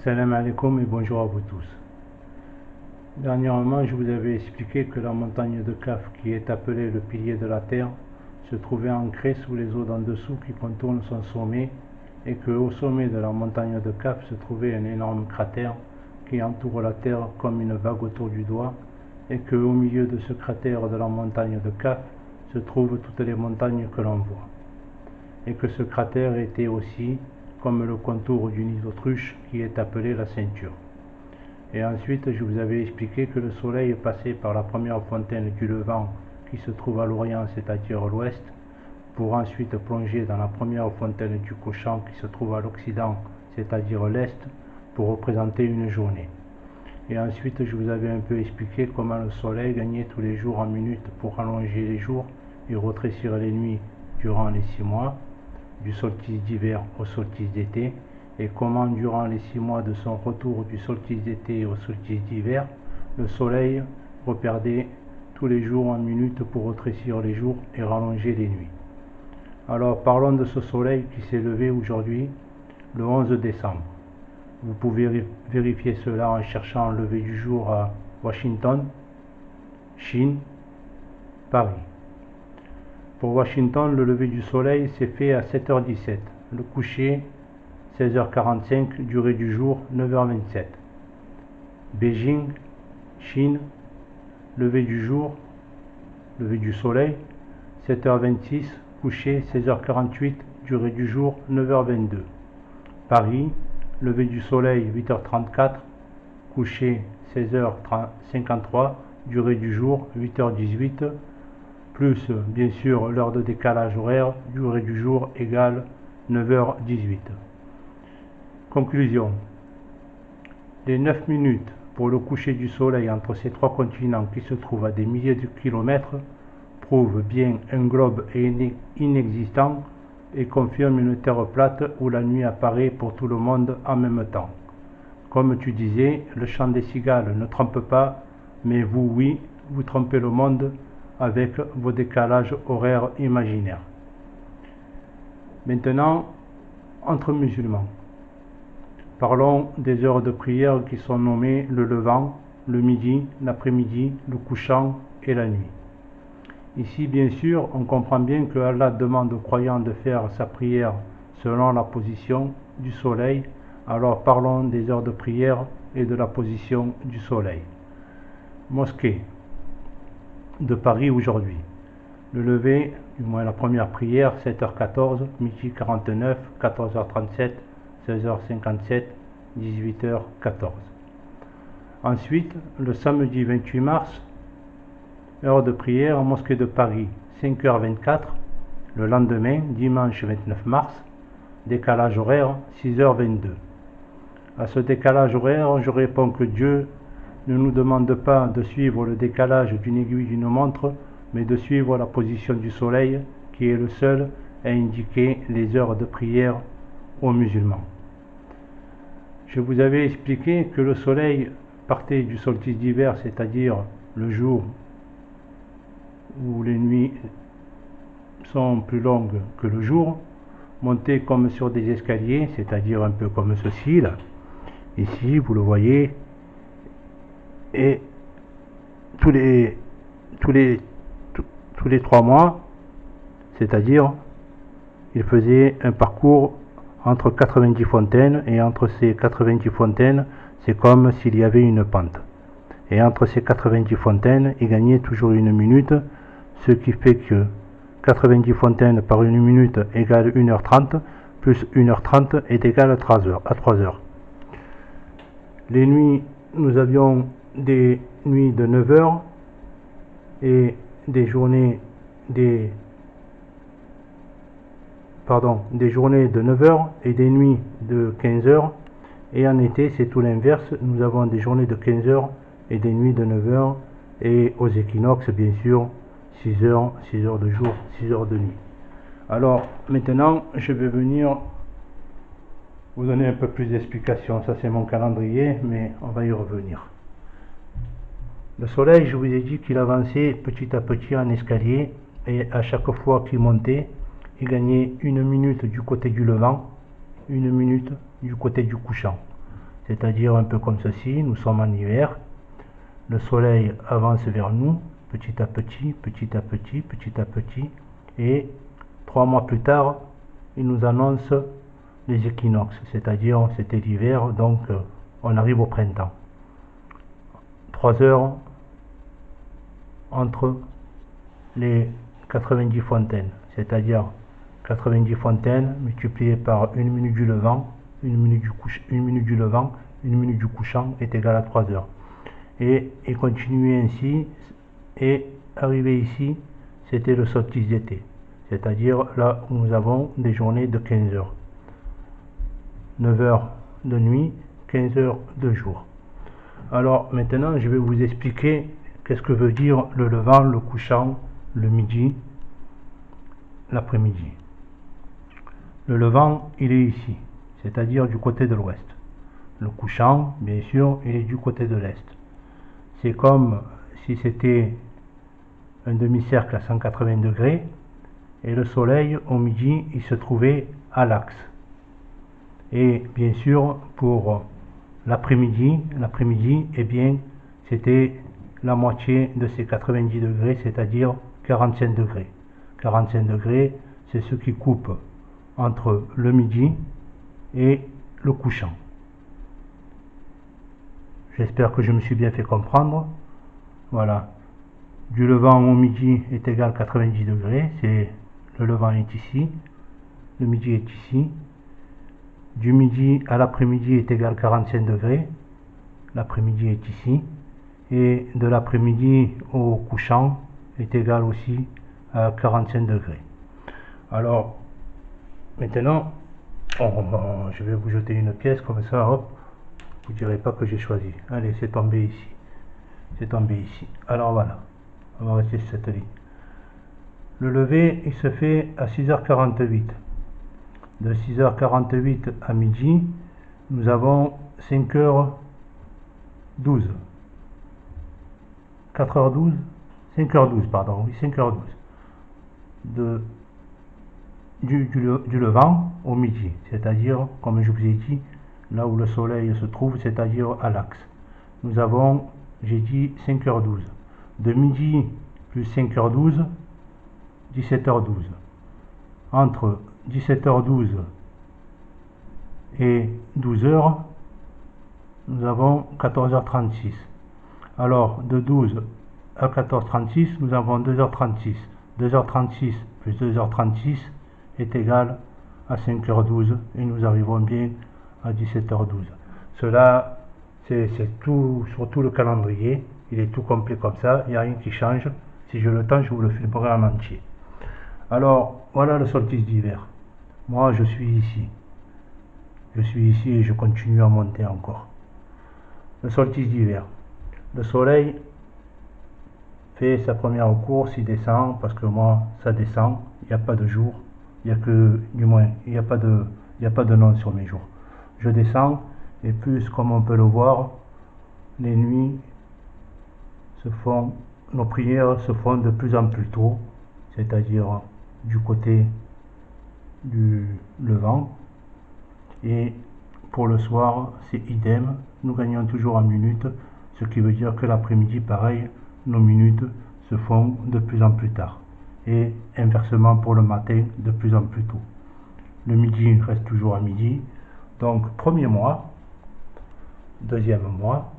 Salam alaikum et bonjour à vous tous. Dernièrement, je vous avais expliqué que la montagne de Kaf, qui est appelée le pilier de la terre, se trouvait ancrée sous les eaux d'en dessous qui contournent son sommet, et qu'au sommet de la montagne de Kaf se trouvait un énorme cratère qui entoure la terre comme une vague autour du doigt, et qu'au milieu de ce cratère de la montagne de Kaf se trouvent toutes les montagnes que l'on voit, et que ce cratère était aussi comme le contour d'une île d'autruche qui est appelée la ceinture. Et ensuite, je vous avais expliqué que le soleil passait par la première fontaine du Levant qui se trouve à l'Orient, c'est-à-dire l'Ouest, pour ensuite plonger dans la première fontaine du Couchant qui se trouve à l'Occident, c'est-à-dire l'Est, pour représenter une journée. Et ensuite, je vous avais un peu expliqué comment le soleil gagnait tous les jours en minutes pour allonger les jours et rétrécir les nuits durant les 6 mois, du solstice d'hiver au solstice d'été, et comment durant les 6 mois de son retour du solstice d'été au solstice d'hiver, le soleil reperdait tous les jours en minutes pour rétrécir les jours et rallonger les nuits. Alors parlons de ce soleil qui s'est levé aujourd'hui, le 11 décembre. Vous pouvez vérifier cela en cherchant le lever du jour à Washington, Chine, Paris. Pour Washington, le lever du soleil s'est fait à 7h17, le coucher 16h45, durée du jour 9h27. Beijing, Chine, lever du jour, lever du soleil 7h26, coucher 16h48, durée du jour 9h22. Paris, lever du soleil 8h34, coucher 16h53, durée du jour 8h18, plus bien sûr l'heure de décalage horaire, durée du jour égale 9h18. Conclusion. Les 9 minutes pour le coucher du soleil entre ces trois continents qui se trouvent à des milliers de kilomètres prouvent bien un globe inexistant et confirment une terre plate où la nuit apparaît pour tout le monde en même temps. Comme tu disais, le chant des cigales ne trompe pas, mais vous, oui, vous trompez le monde avec vos décalages horaires imaginaires. Maintenant, entre musulmans. Parlons des heures de prière qui sont nommées le levant, le midi, l'après-midi, le couchant et la nuit. Ici, bien sûr, on comprend bien que Allah demande aux croyants de faire sa prière selon la position du soleil. Alors parlons des heures de prière et de la position du soleil. Mosquée de Paris aujourd'hui. Le lever, du moins la première prière, 7h14, midi 49, 14h37, 16h57, 18h14. Ensuite, le samedi 28 mars, heure de prière, mosquée de Paris, 5h24. Le lendemain, dimanche 29 mars, décalage horaire, 6h22. À ce décalage horaire, je réponds que Dieu ne nous demande pas de suivre le décalage d'une aiguille d'une montre, mais de suivre la position du soleil, qui est le seul à indiquer les heures de prière aux musulmans. Je vous avais expliqué que le soleil partait du solstice d'hiver, c'est-à-dire le jour où les nuits sont plus longues que le jour, montait comme sur des escaliers, c'est-à-dire un peu comme ceci là. Ici, vous le voyez, et tous les 3 mois, c'est-à-dire il faisait un parcours entre 90 fontaines, et entre ces 90 fontaines, c'est comme s'il y avait une pente. Et entre ces 90 fontaines, il gagnait toujours une minute, ce qui fait que 90 fontaines par une minute égale 1h30, plus 1h30 est égal à 3 heures. Les nuits, nous avions des nuits de 9 heures et des journées de 9 heures et des nuits de 15 heures. Et en été, c'est tout l'inverse. Nous avons des journées de 15 heures et des nuits de 9 heures. Et aux équinoxes, bien sûr, 6 heures de jour, 6 heures de nuit. Alors, maintenant, je vais venir vous donner un peu plus d'explications. Ça, c'est mon calendrier, mais on va y revenir. Le soleil, je vous ai dit qu'il avançait petit à petit en escalier, et à chaque fois qu'il montait, il gagnait une minute du côté du levant, une minute du côté du couchant. c'est-à-dire un peu comme ceci. Nous sommes en hiver, le soleil avance vers nous, petit à petit, petit à petit, petit à petit, et 3 mois plus tard, il nous annonce les équinoxes, c'est-à-dire c'était l'hiver, donc on arrive au printemps. 3 heures entre les 90 fontaines, c'est-à-dire 90 fontaines multipliées par 1 minute du levant, 1 minute du levant, 1 minute du couchant est égal à 3 heures. Et continuer ainsi, et arrivé ici, c'était le solstice d'été, c'est-à-dire là où nous avons des journées de 15 heures. 9 heures de nuit, 15 heures de jour. Alors maintenant, je vais vous expliquer qu'est-ce que veut dire le levant, le couchant, le midi, l'après-midi. Le levant, il est ici, c'est-à-dire du côté de l'ouest. Le couchant, bien sûr, il est du côté de l'est. C'est comme si c'était un demi-cercle à 180 degrés et le soleil, au midi, il se trouvait à l'axe. Et bien sûr, pour l'après-midi, eh bien, c'était la moitié de ces 90 degrés, c'est-à-dire 45 degrés. 45 degrés, c'est ce qui coupe entre le midi et le couchant. J'espère que je me suis bien fait comprendre. Voilà. Du levant au midi est égal à 90 degrés, le levant est ici, le midi est ici. Du midi à l'après-midi est égal à 45 degrés, l'après-midi est ici. Et de l'après-midi au couchant est égal aussi à 45 degrés. Alors, maintenant, je vais vous jeter une pièce comme ça, hop, vous ne direz pas que j'ai choisi. Allez, c'est tombé ici. C'est tombé ici. Alors voilà, on va rester sur cette ligne. Le lever, il se fait à 6h48. De 6h48 à midi, nous avons 5h12. 4h12, 5h12, pardon, oui, 5h12. Du levant au midi, c'est-à-dire, comme je vous ai dit, là où le soleil se trouve, c'est-à-dire à l'axe. Nous avons, j'ai dit 5h12. De midi plus 5h12, 17h12. Entre 17h12 et 12h, nous avons 14h36. Alors, de 12 à 14h36, nous avons 2h36. 2h36 plus 2h36 est égal à 5h12 et nous arrivons bien à 17h12. Cela, c'est tout sur tout le calendrier. Il est tout complet comme ça, il n'y a rien qui change. Si j'ai le temps, je vous le filmerai en entier. Alors, voilà le solstice d'hiver. Moi, je suis ici. Je suis ici et je continue à monter encore. Le solstice d'hiver. Le soleil fait sa première course, il descend, parce que moi, ça descend. Il n'y a pas de jour. Il n'y a que, du moins, il n'y a pas de nom sur mes jours. Je descends, et plus, comme on peut le voir, les nuits se font, nos prières se font de plus en plus tôt, c'est-à-dire du côté du levant. Et pour le soir, c'est idem. Nous gagnons toujours en minutes, ce qui veut dire que l'après-midi, pareil, nos minutes se font de plus en plus tard. Et inversement pour le matin, de plus en plus tôt. Le midi reste toujours à midi. Donc, premier mois, deuxième mois,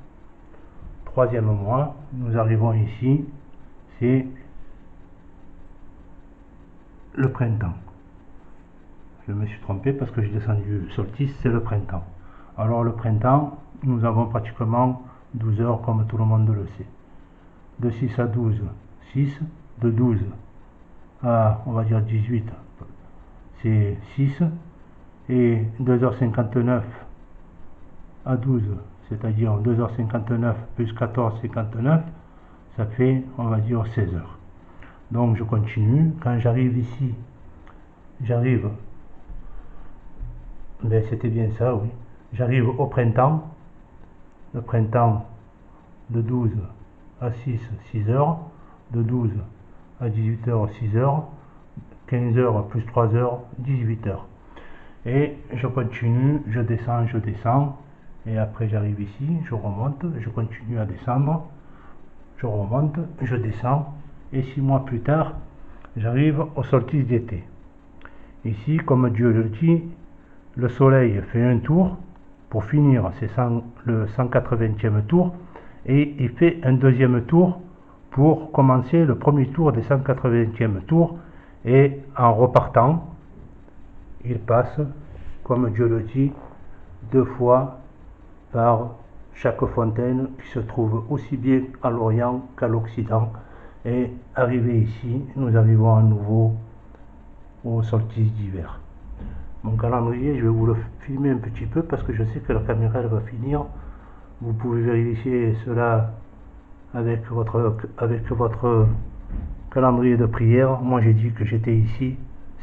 troisième mois, nous arrivons ici, c'est le printemps. Je me suis trompé parce que j'ai descendu solstice, c'est le printemps. Alors le printemps, nous avons pratiquement 12 heures comme tout le monde le sait. De 6 à 12, 6. De 12 à, on va dire 18, c'est 6. Et 2h59 à 12, c'est-à-dire 2h59 plus 14h59, ça fait, on va dire, 16 heures. Donc je continue. Quand j'arrive ici, j'arrive, ben c'était bien ça, oui. J'arrive au printemps. Le printemps de 12 à 6, 6 heures. De 12 à 18 heures, 6 heures. 15 heures plus 3 heures, 18 heures. Et je continue, je descends, Et après j'arrive ici, je remonte, je continue à descendre, je remonte, je descends, et 6 mois plus tard, j'arrive au solstice d'été. Ici, comme Dieu le dit, le soleil fait un tour, pour finir c'est le 180e tour, et il fait un deuxième tour pour commencer le premier tour des 180e tours, et en repartant, il passe, comme Dieu le dit, 2 fois par chaque fontaine qui se trouve aussi bien à l'Orient qu'à l'Occident. Et arrivé ici, nous arrivons à nouveau au solstice d'hiver. Mon calendrier, je vais vous le filmer un petit peu parce que je sais que la caméra elle va finir. Vous pouvez vérifier cela avec votre calendrier de prière. Moi j'ai dit que j'étais ici,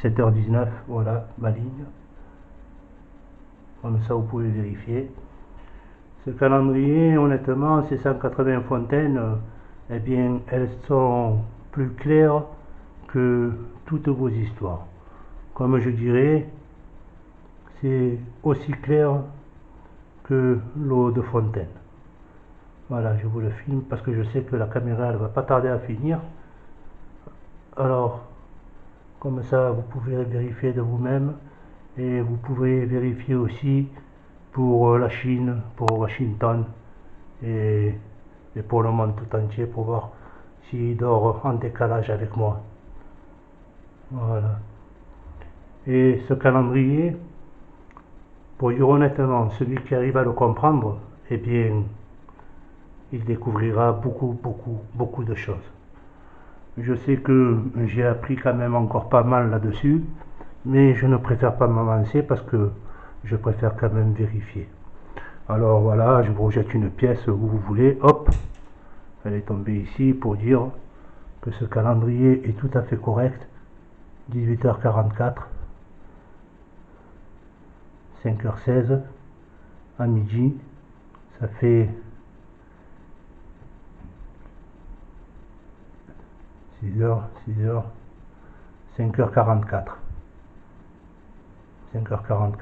7h19, voilà ma ligne. Comme ça vous pouvez vérifier. Ce calendrier, honnêtement, ces 180 fontaines, eh bien, elles sont plus claires que toutes vos histoires. Comme je dirais, c'est aussi clair que l'eau de fontaine. Voilà, je vous le filme parce que je sais que la caméra elle va pas tarder à finir. Alors, comme ça, vous pouvez vérifier de vous-même et vous pouvez vérifier aussi pour la Chine, pour Washington et pour le monde tout entier pour voir s'il dort en décalage avec moi. Voilà. Et ce calendrier, pour dire honnêtement, celui qui arrive à le comprendre, eh bien, il découvrira beaucoup de choses. Je sais que j'ai appris quand même encore pas mal là-dessus, mais je ne préfère pas m'avancer parce que je préfère quand même vérifier. Alors voilà, je vous rejette une pièce où vous voulez, hop, elle est tombée ici pour dire que ce calendrier est tout à fait correct. 18h44, 5h16, à midi, ça fait 6h, 5h44. 5h44.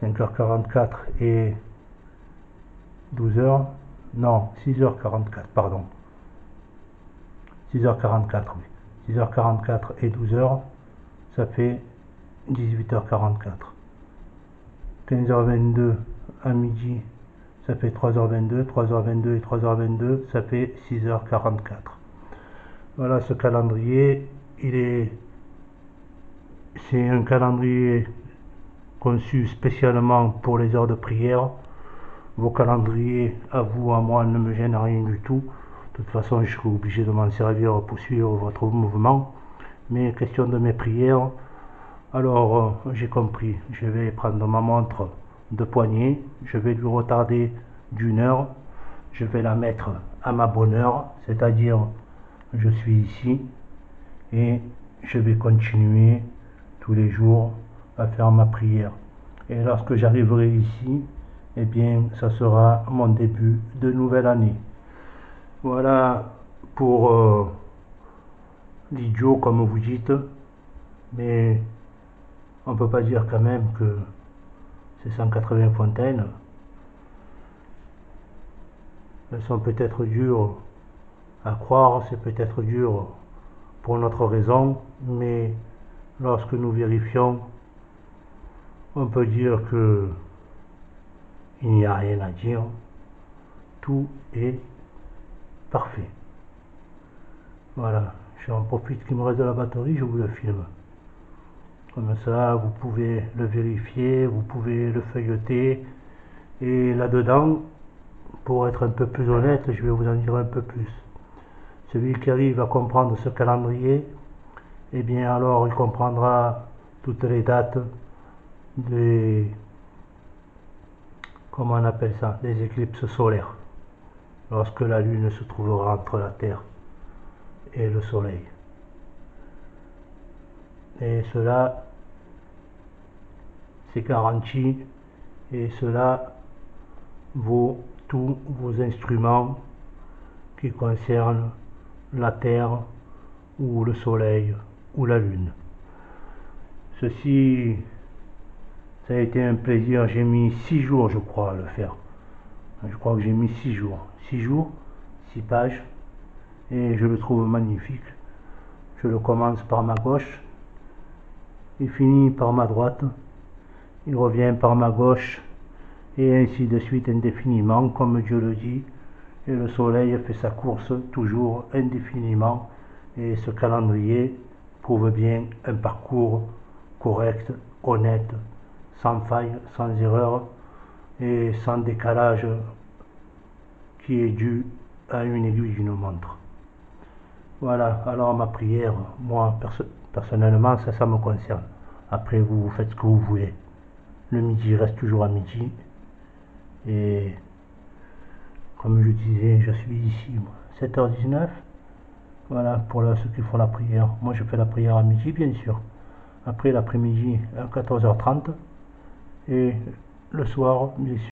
5h44 et 12h, non, 6h44, pardon. 6h44, oui. 6h44 et 12h, ça fait 18h44. 15h22 à midi, ça fait 3h22, 3h22 et 3h22, ça fait 6h44. Voilà ce calendrier, c'est un calendrier conçu spécialement pour les heures de prière. Vos calendriers, à vous, à moi, ne me gênent rien du tout. De toute façon, je serai obligé de m'en servir pour suivre votre mouvement. Mais question de mes prières, alors j'ai compris. Je vais prendre ma montre de poignet, je vais lui retarder d'1 heure, je vais la mettre à ma bonne heure, c'est-à-dire je suis ici et je vais continuer tous les jours à faire ma prière. Et lorsque j'arriverai ici, eh bien, ça sera mon début de nouvelle année. Voilà pour l'idiot, comme vous dites, mais on ne peut pas dire quand même que ces 180 fontaines, elles sont peut-être dures à croire, c'est peut-être dur pour notre raison, mais lorsque nous vérifions, on peut dire que il n'y a rien à dire, tout est parfait. Voilà, j'en profite qu'il me reste de la batterie, je vous le filme. Comme ça, vous pouvez le vérifier, vous pouvez le feuilleter, et là-dedans, pour être un peu plus honnête, je vais vous en dire un peu plus. Celui qui arrive à comprendre ce calendrier, eh bien alors il comprendra toutes les dates des, comment on appelle ça, des éclipses solaires, lorsque la Lune se trouvera entre la Terre et le Soleil. Et cela, c'est garanti, et cela vaut tous vos instruments qui concernent la Terre ou le Soleil ou la Lune. Ceci, Ça a été un plaisir. J'ai mis 6 jours, je crois, à le faire. Je crois que j'ai mis 6 jours. 6 jours, 6 pages. Et je le trouve magnifique. Je le commence par ma gauche. Il finit par ma droite. Il revient par ma gauche. Et ainsi de suite indéfiniment, comme Dieu le dit. Et le soleil fait sa course toujours indéfiniment. Et ce calendrier prouve bien un parcours correct, honnête, sans faille, sans erreur et sans décalage qui est dû à une aiguille d'une montre. Voilà, alors ma prière, moi personnellement, ça me concerne. Après, vous faites ce que vous voulez. Le midi reste toujours à midi. Et comme je disais, je suis ici, 7h19. Voilà, pour ceux qui font la prière. Moi, je fais la prière à midi, bien sûr. Après l'après-midi, à 14h30. Et le soir, bien sûr.